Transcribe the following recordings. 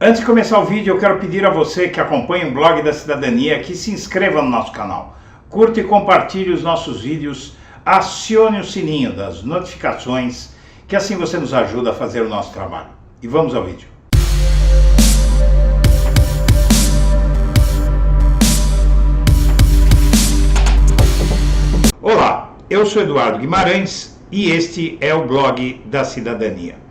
Antes de começar o vídeo, eu quero pedir a você que acompanha o Blog da Cidadania que se inscreva no nosso canal, curta e compartilhe os nossos vídeos, acione o sininho das notificações, que assim você nos ajuda a fazer o nosso trabalho. E vamos ao vídeo. Olá, eu sou Eduardo Guimarães e este é o Blog da Cidadania.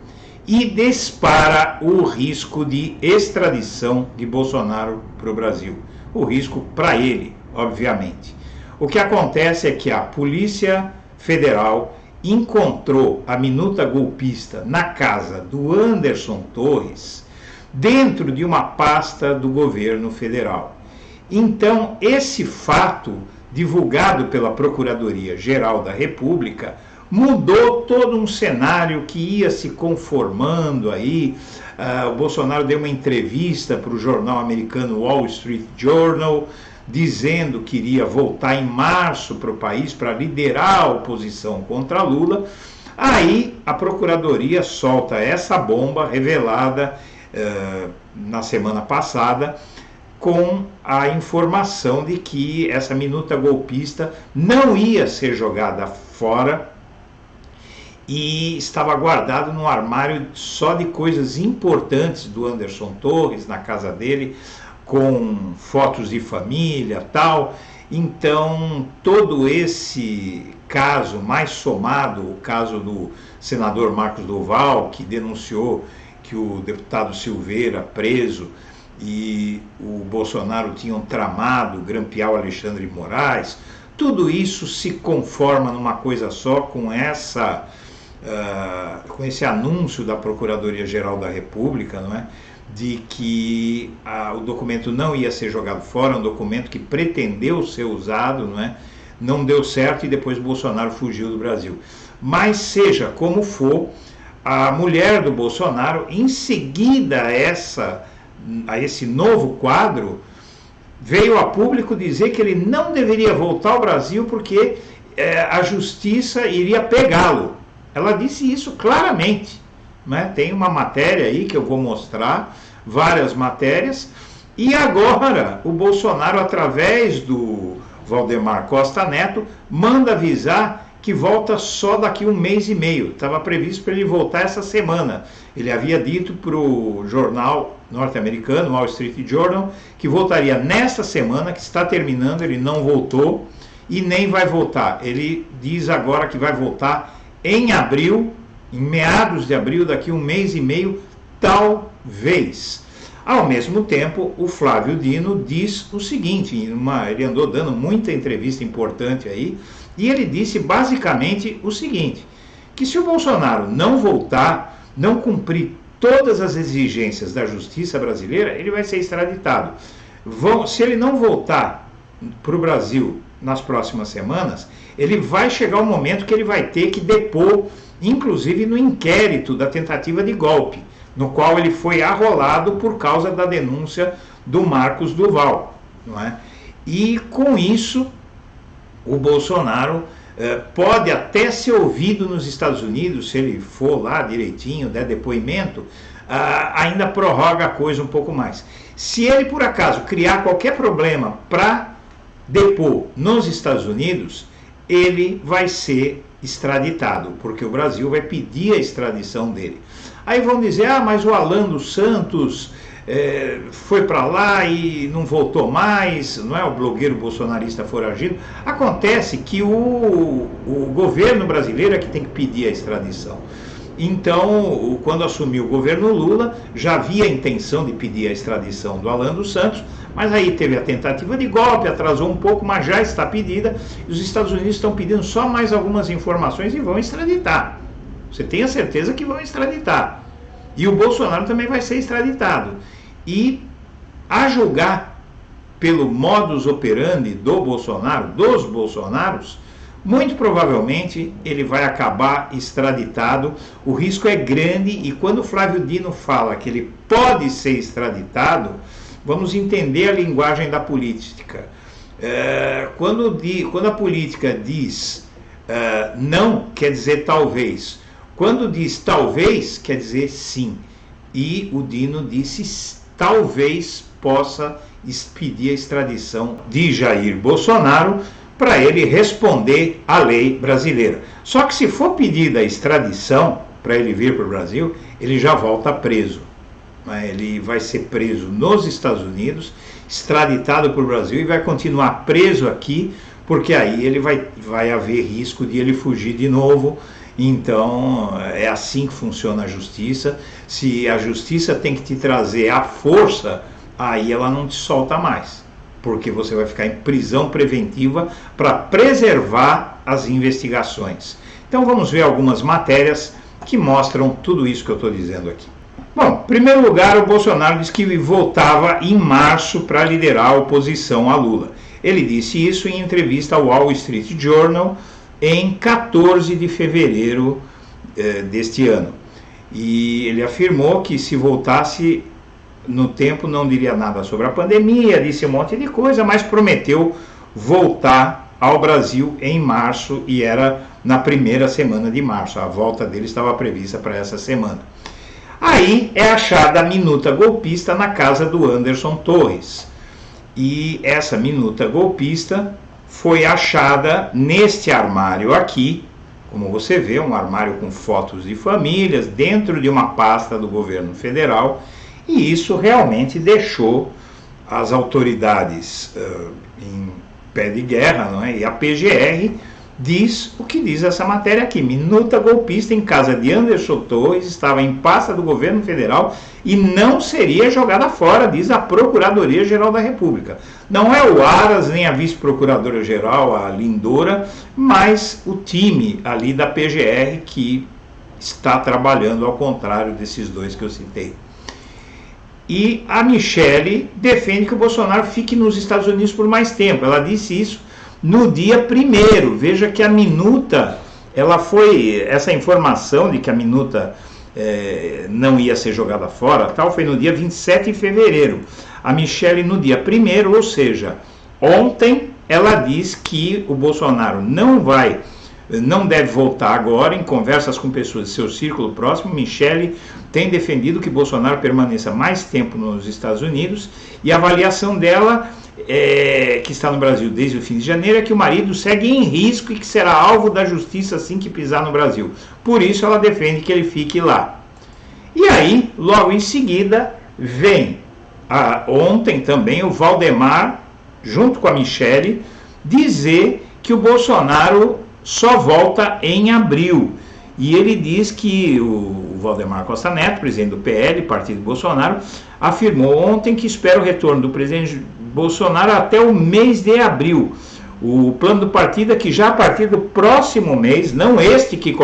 E dispara o risco de extradição de Bolsonaro para o Brasil. O risco para ele, obviamente. O que acontece é que a Polícia Federal encontrou a minuta golpista na casa do Anderson Torres, dentro de uma pasta do governo federal. Então, esse fato, divulgado pela Procuradoria-Geral da República, mudou todo um cenário que ia se conformando aí. O Bolsonaro deu uma entrevista para o jornal americano Wall Street Journal, dizendo que iria voltar em março para o país para liderar a oposição contra Lula. Aí a Procuradoria solta essa bomba revelada na semana passada, com a informação de que essa minuta golpista não ia ser jogada fora e estava guardado num armário só de coisas importantes do Anderson Torres, na casa dele, com fotos de família, tal. Então, todo esse caso, mais somado o caso do senador Marcos Duval, que denunciou que o deputado Silveira, preso, e o Bolsonaro tinham tramado grampear o Alexandre de Moraes, tudo isso se conforma numa coisa só, com esse anúncio da Procuradoria-Geral da República, não é? De que o documento não ia ser jogado fora, um documento que pretendeu ser usado, não é? Não deu certo e depois Bolsonaro fugiu do Brasil. Mas seja como for, a mulher do Bolsonaro, em seguida a esse novo quadro, veio a público dizer que ele não deveria voltar ao Brasil porque a justiça iria pegá-lo. Ela disse isso claramente, né? Tem uma matéria aí que eu vou mostrar, várias matérias, e agora o Bolsonaro, através do Valdemar Costa Neto, manda avisar que volta só daqui 1 mês e meio. Estava previsto para ele voltar essa semana. Ele havia dito para o jornal norte-americano, Wall Street Journal, que voltaria nesta semana, que está terminando. Ele não voltou e nem vai voltar. Ele diz agora que vai voltar em abril, em meados de abril, daqui 1 mês e meio, talvez. Ao mesmo tempo, o Flávio Dino diz o seguinte, ele andou dando muita entrevista importante aí, e ele disse basicamente o seguinte, que se o Bolsonaro não voltar, não cumprir todas as exigências da justiça brasileira, ele vai ser extraditado. Se ele não voltar para o Brasil nas próximas semanas, ele vai chegar um momento que ele vai ter que depor, inclusive no inquérito da tentativa de golpe, no qual ele foi arrolado por causa da denúncia do Marcos Duval, não é? E com isso, o Bolsonaro pode até ser ouvido nos Estados Unidos, se ele for lá direitinho, der depoimento, ainda prorroga a coisa um pouco mais. Se ele, por acaso, criar qualquer problema para depor nos Estados Unidos, ele vai ser extraditado, porque o Brasil vai pedir a extradição dele. Aí vão dizer, mas o Alan dos Santos foi para lá e não voltou mais, não é? O blogueiro bolsonarista foragido. Acontece que o governo brasileiro é que tem que pedir a extradição. Então, quando assumiu o governo Lula, já havia a intenção de pedir a extradição do Alan dos Santos, mas aí teve a tentativa de golpe, atrasou um pouco, mas já está pedida, e os Estados Unidos estão pedindo só mais algumas informações e vão extraditar. Você tem a certeza que vão extraditar. E o Bolsonaro também vai ser extraditado. E, a julgar pelo modus operandi do Bolsonaro, dos Bolsonaros, muito provavelmente ele vai acabar extraditado. O risco é grande, e quando o Flávio Dino fala que ele pode ser extraditado, vamos entender a linguagem da política. Quando a política diz não, quer dizer talvez. Quando diz talvez, quer dizer sim. E o Dino disse talvez possa pedir a extradição de Jair Bolsonaro para ele responder à lei brasileira. Só que se for pedida a extradição para ele vir para o Brasil, ele já volta preso. Ele vai ser preso nos Estados Unidos, extraditado para o Brasil e vai continuar preso aqui, porque aí ele vai haver risco de ele fugir de novo. Então é assim que funciona a justiça. Se a justiça tem que te trazer à força, aí ela não te solta mais, porque você vai ficar em prisão preventiva para preservar as investigações. Então vamos ver algumas matérias que mostram tudo isso que eu estou dizendo aqui. Bom, em primeiro lugar, o Bolsonaro disse que voltava em março para liderar a oposição a Lula. Ele disse isso em entrevista ao Wall Street Journal em 14 de fevereiro deste ano. E ele afirmou que se voltasse no tempo não diria nada sobre a pandemia, disse um monte de coisa, mas prometeu voltar ao Brasil em março, e era na primeira semana de março. A volta dele estava prevista para essa semana. Aí é achada a minuta golpista na casa do Anderson Torres. E essa minuta golpista foi achada neste armário aqui, como você vê, um armário com fotos de famílias, dentro de uma pasta do governo federal, e isso realmente deixou as autoridades em pé de guerra, não é? E a PGR diz o que diz essa matéria aqui: minuta golpista em casa de Anderson Torres estava em pasta do governo federal e não seria jogada fora, diz a Procuradoria-Geral da República. Não é o Aras nem a vice-procuradora-geral, a Lindora, mas o time ali da PGR que está trabalhando ao contrário desses dois que eu citei. E a Michele defende que o Bolsonaro fique nos Estados Unidos por mais tempo. Ela disse isso no dia 1º. Veja que a minuta, essa informação de que a minuta não ia ser jogada fora, tal, foi no dia 27 de fevereiro. A Michele no dia 1º, ou seja, ontem, ela diz que o Bolsonaro não deve voltar agora. Em conversas com pessoas de seu círculo próximo, Michele tem defendido que Bolsonaro permaneça mais tempo nos Estados Unidos, e a avaliação dela, que está no Brasil desde o fim de janeiro, é que o marido segue em risco e que será alvo da justiça assim que pisar no Brasil. Por isso ela defende que ele fique lá. E aí, logo em seguida, vem ontem também o Valdemar, junto com a Michele, dizer que o Bolsonaro só volta em abril. E ele diz que o Valdemar Costa Neto, presidente do PL, partido Bolsonaro, afirmou ontem que espera o retorno do presidente Bolsonaro até o mês de abril. O plano do partido é que já a partir do próximo mês, não este que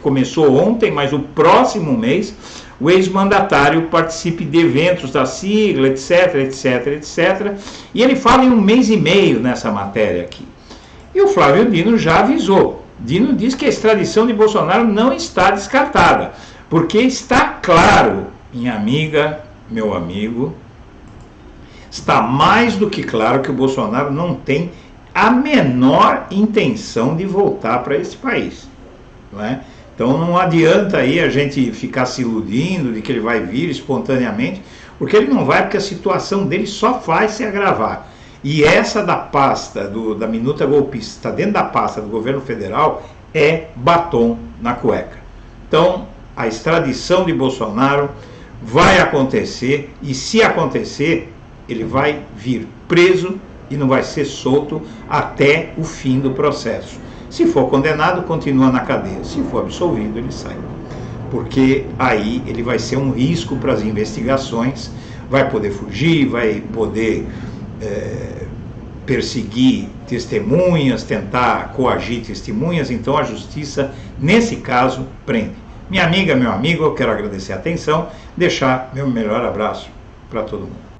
começou ontem, mas o próximo mês, o ex-mandatário participe de eventos da sigla, etc, etc, etc. E ele fala em 1 mês e meio nessa matéria aqui. E o Flávio Dino já avisou. Dino diz que a extradição de Bolsonaro não está descartada, porque está claro, minha amiga, meu amigo, está mais do que claro que o Bolsonaro não tem a menor intenção de voltar para esse país, não é? Então não adianta aí a gente ficar se iludindo de que ele vai vir espontaneamente, porque ele não vai, porque a situação dele só vai se agravar. E essa da pasta, da minuta golpista, está dentro da pasta do governo federal, é batom na cueca. Então, a extradição de Bolsonaro vai acontecer, e se acontecer, ele vai vir preso e não vai ser solto até o fim do processo. Se for condenado, continua na cadeia. Se for absolvido, ele sai. Porque aí ele vai ser um risco para as investigações, vai poder fugir, vai poder perseguir testemunhas, tentar coagir testemunhas. Então a justiça, nesse caso, prende. Minha amiga, meu amigo, eu quero agradecer a atenção, deixar meu melhor abraço para todo mundo.